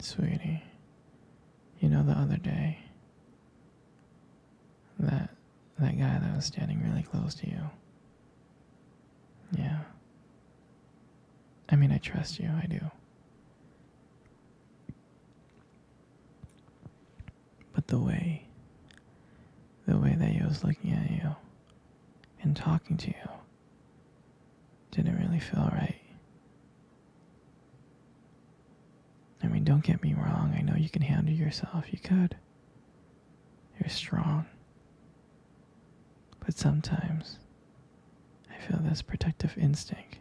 Sweetie, you know the other day, that that guy that was standing really close to you. Yeah. I mean, I trust you, I do. But the way that he was looking at you and talking to you didn't really feel right. I mean, don't get me wrong, I know you can handle yourself, you could. You're strong. But sometimes, I feel this protective instinct.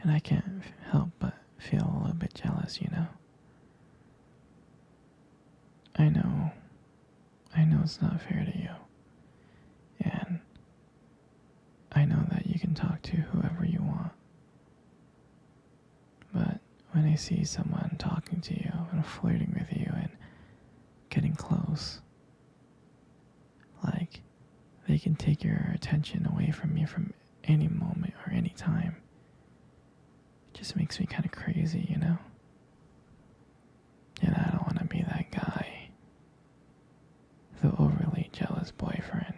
And I can't help but feel a little bit jealous, you know? I know it's not fair to you. And I know that you can talk to whoever you want. But when I see someone talking to you and flirting with you and getting close, like they can take your attention away from you from any moment or any time, it just makes me kind of crazy, you know? And I don't want to be that guy, the overly jealous boyfriend.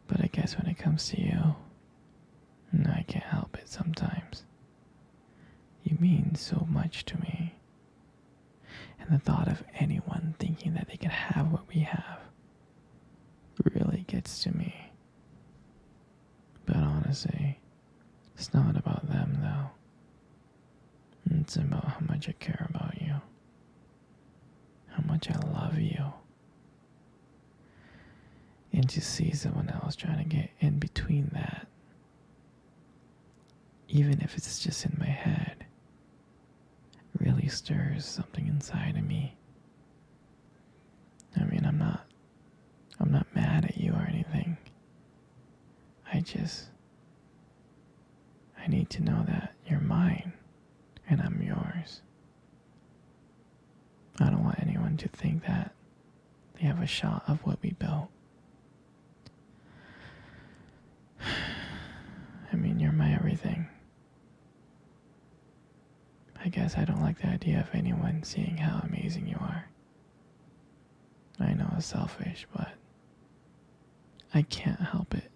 But I guess when it comes to you, I can't help it sometimes. You mean so much to me. And the thought of anyone thinking that they can have what we have really gets to me. But honestly, it's not about them though. It's about how much I care about you. How much I love you. And to see someone else trying to get in between that, even if it's just in my head, really stirs something inside of me. I mean, I'm not mad at you or anything. I need to know that you're mine and I'm yours. I don't want anyone to think that they have a shot of what we built. I mean, you're my everything. I guess I don't like the idea of anyone seeing how amazing you are. I know it's selfish, but I can't help it.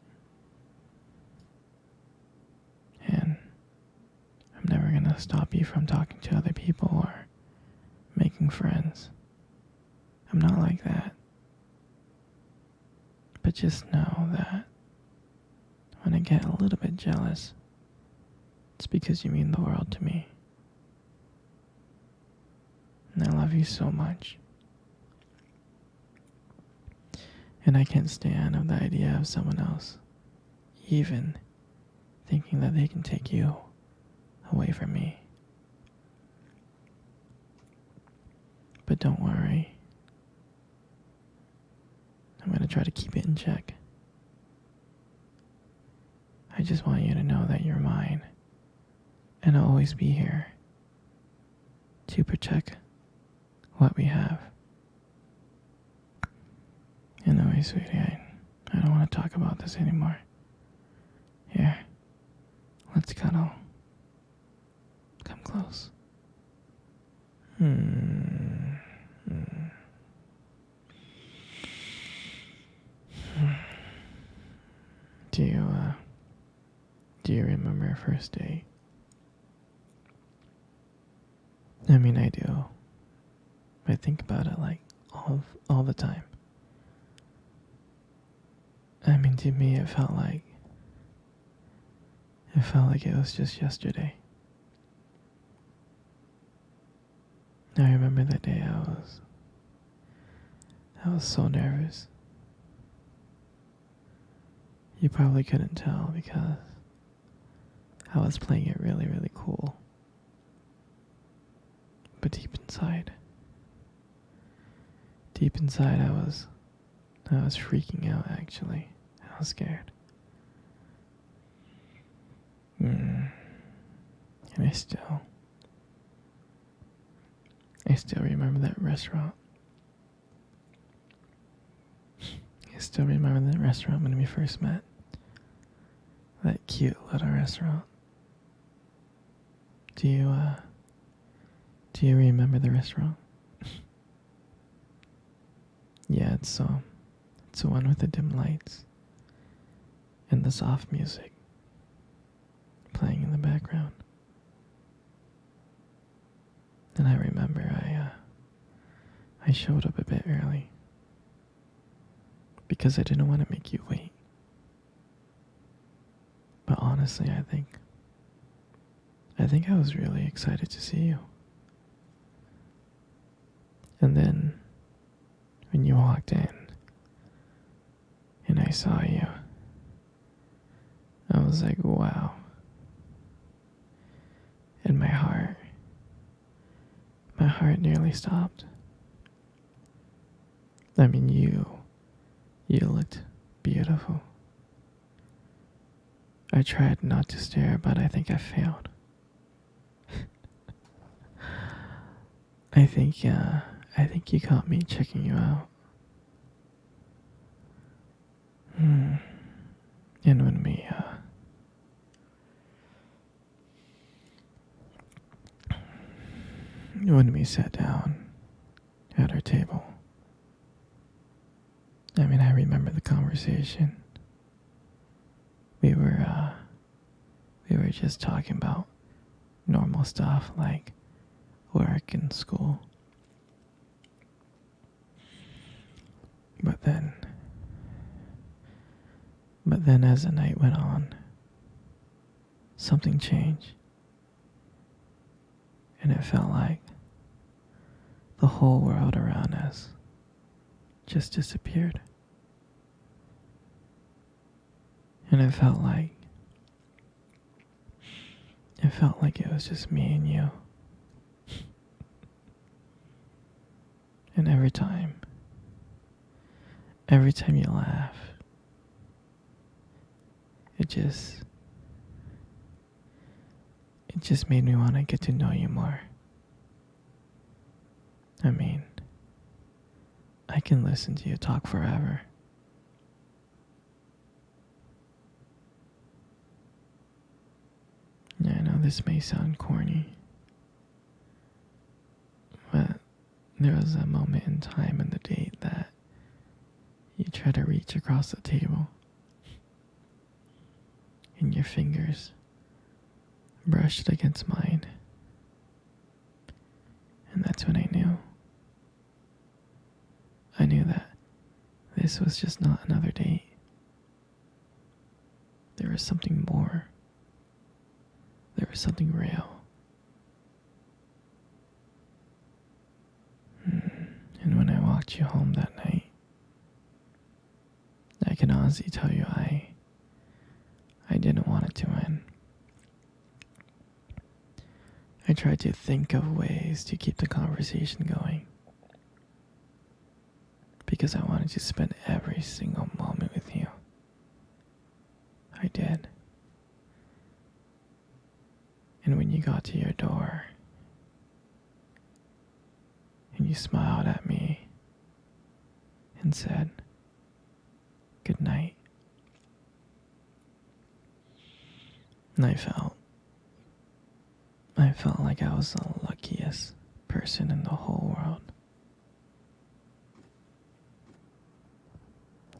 And I'm never gonna stop you from talking to other people or making friends. I'm not like that. But just know that when I get a little bit jealous, it's because you mean the world to me. And I love you so much. And I can't stand of the idea of someone else even thinking that they can take you away from me. But don't worry. I'm going to try to keep it in check. I just want you to know that you're mine. And I'll always be here to protect what we have. Anyway, sweetie, I don't want to talk about this anymore. Here, let's cuddle. Come close. Do you remember our first date? I mean, I do. I think about it like all the time. I mean, to me, it felt like it was just yesterday. I remember that day I was so nervous. You probably couldn't tell because I was playing it really, really cool. But deep inside, I was freaking out actually. I was scared. And I still remember that restaurant. I still remember that restaurant when we first met. That cute little restaurant. Do you Do you remember the restaurant? Yeah, it's the one with the dim lights and the soft music playing in the background. And I remember I showed up a bit early because I didn't want to make you wait. But honestly, I think I was really excited to see you. And then when you walked in and I saw you, I was like, wow. And my heart nearly stopped. I mean, you looked beautiful. I tried not to stare, but I think I failed. I think you caught me checking you out. And when we sat down at our table, I mean, I remember the conversation. We were just talking about normal stuff like work and school. But then as the night went on, something changed. And it felt like the whole world around us just disappeared. And it felt like it was just me and you. And every time you laugh, it just made me want to get to know you more. I mean, I can listen to you talk forever. Yeah, I know this may sound corny, but there was a moment in time in the date that you tried to reach across the table, and your fingers brushed against mine. And that's when I knew. I knew that this was just not another date. There was something more. There was something real. And when I walked you home that night, I can honestly tell you I didn't want it to end. I tried to think of ways to keep the conversation going because I wanted to spend every single moment with you. I did. And when you got to your door and you smiled at me and said, "Good night," and I felt like I was the luckiest person in the whole world.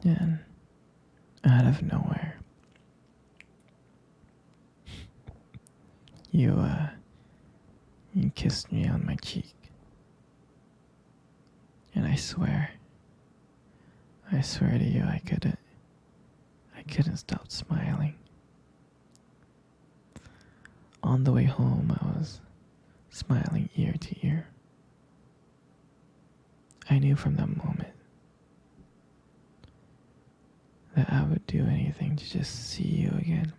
And out of nowhere, you kissed me on my cheek. And I swear to you, I couldn't stop smiling. On the way home, I was smiling ear to ear. I knew from that moment that I would do anything to just see you again.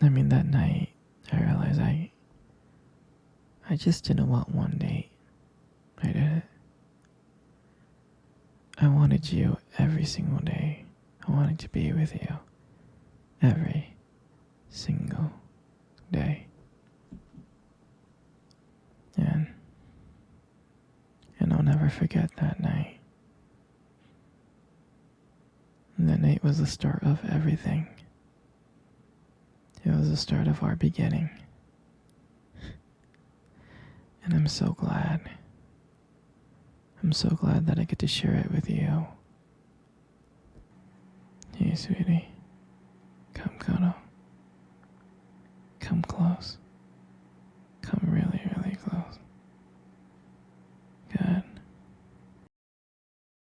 I mean, that night, I realized I just didn't want one date. I didn't. I wanted you every single day. I wanted to be with you every single day. And I'll never forget that night. That night was the start of everything. It was the start of our beginning. And I'm so glad. I'm so glad that I get to share it with you. Hey, sweetie.